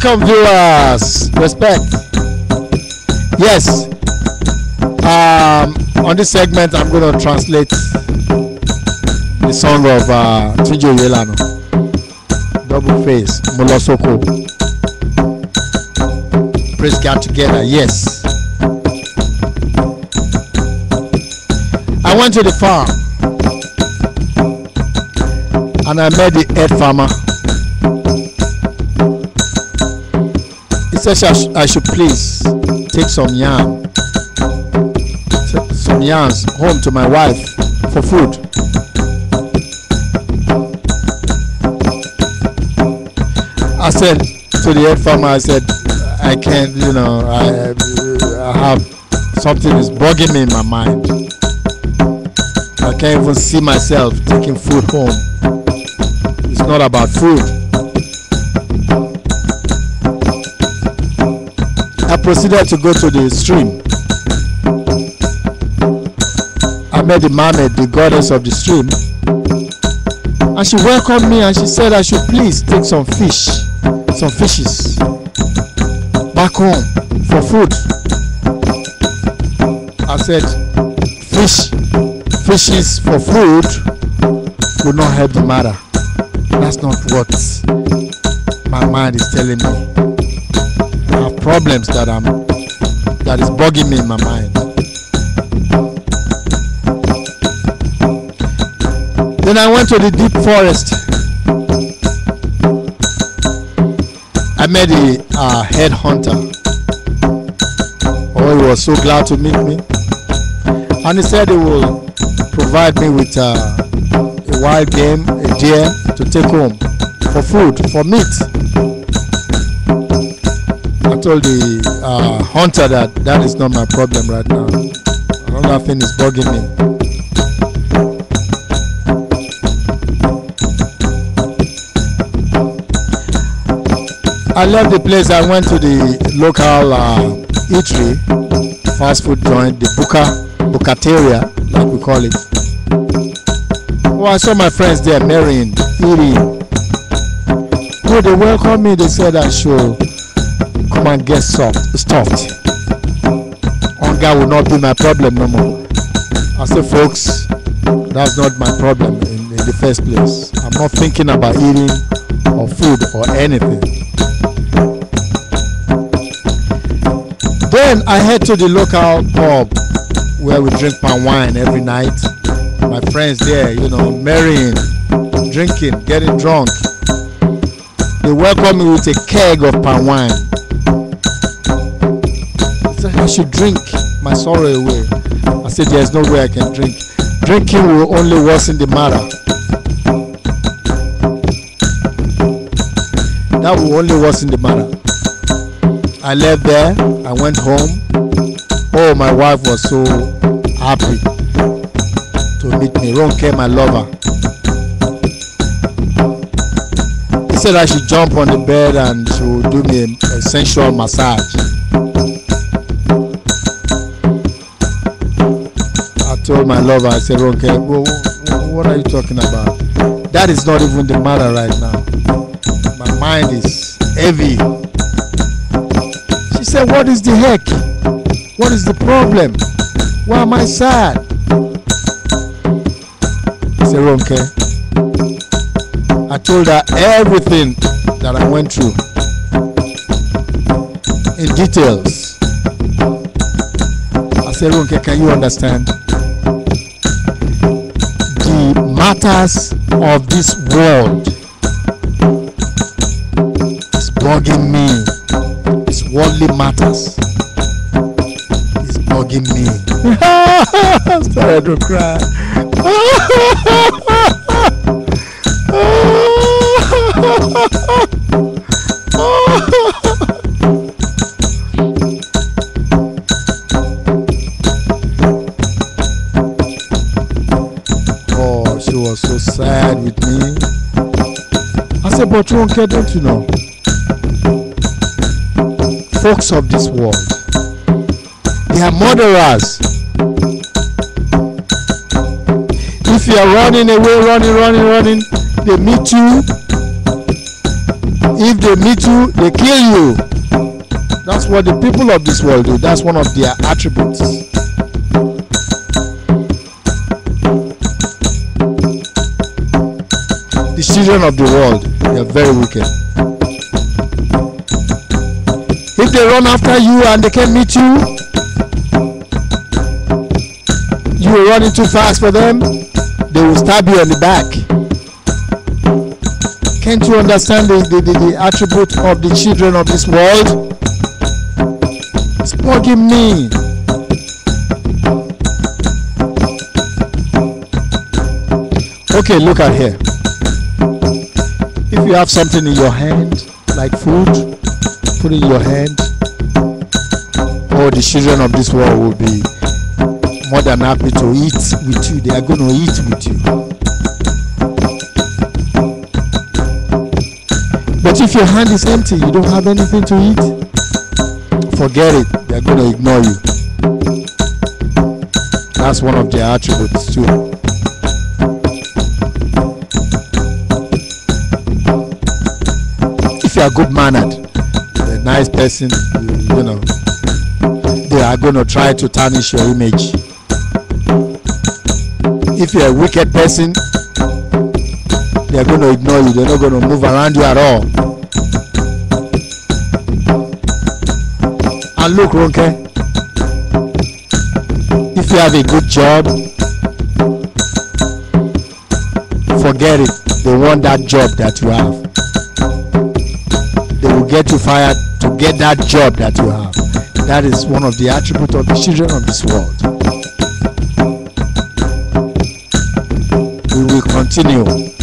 Welcome, viewers. Respect. Yes. On this segment, I'm going to translate the song of Tunji Oyelana, Double Face, Soko. Praise God together. Yes. I went to the farm and I met the head farmer. He said I should please take some yams home to my wife for food. I said to the head farmer, I said, I can't, I have something is bugging me in my mind. I can't even see myself taking food home. It's not about food. I proceeded to go to the stream. I met the mermaid, the goddess of the stream, and she welcomed me and she said I should please take some fishes back home for food. I said fishes for food will not help the matter. That's not what my mind is telling me. I have problems that is bugging me in my mind. Then I went to the deep forest. I met the head hunter. Oh, he was so glad to meet me. And he said he will provide me with a wild game, a deer, to take home for food, for meat. I told the hunter that is not my problem right now. Another thing is bugging me. I left the place. I went to the local eatery, fast food joint, the bukateria, like we call it. Oh, I saw my friends there marrying, eating. Oh, they welcomed me. They said I should come and get stuffed. Hunger will not be my problem no more. I said, folks, that's not my problem in the first place. I'm not thinking about eating or food or anything. Then I head to the local pub where we drink palm wine every night. My friends there, marrying, drinking, getting drunk. They welcome me with a keg of palm wine. They said I should drink my sorrow away. I said there's no way I can drink. Drinking will only worsen the matter. That will only worsen the matter. I left there. I went home. Oh, my wife was so happy to meet me. Ronke, my lover. He said I should jump on the bed and she would do me a sensual massage. I told my lover, I said, Ronke, what are you talking about? That is not even the matter right now. My mind is heavy. She said, what is the heck? What is the problem? Why am I sad? I said, Ronke. I told her everything that I went through in details. I said, Ronke, can you understand? The matters of this world is bugging me. It's worldly matters. It's bugging me. I started to cry. Oh, she was so sad with me. I said, but Ronke, don't you know? Folks of this world, they are murderers. If you are running away, running, they meet you, If they meet you, they kill you. That's what the people of this world do. That's one of their attributes. The children of the world, they are very wicked. If they run after you and they can meet you, you are running too fast for them, they will stab you on the back. Can't you understand the attribute of the children of this world? It's bugging me. Okay, look at here. If you have something in your hand, like food, put it in your hand. Oh, the children of this world will be more than happy to eat with you. They are going to eat with you. But if your hand is empty, you don't have anything to eat, forget it. They are going to ignore you. That's one of their attributes too. If you are good-mannered, a nice person, you know, they are going to try to tarnish your image. If you're a wicked person, they are going to ignore you. They're not going to move around you at all. And look, Ronke, if you have a good job, forget it. They want that job that you have. They will get you fired to get that job that you have. That is one of the attributes of the children of this world. We will continue.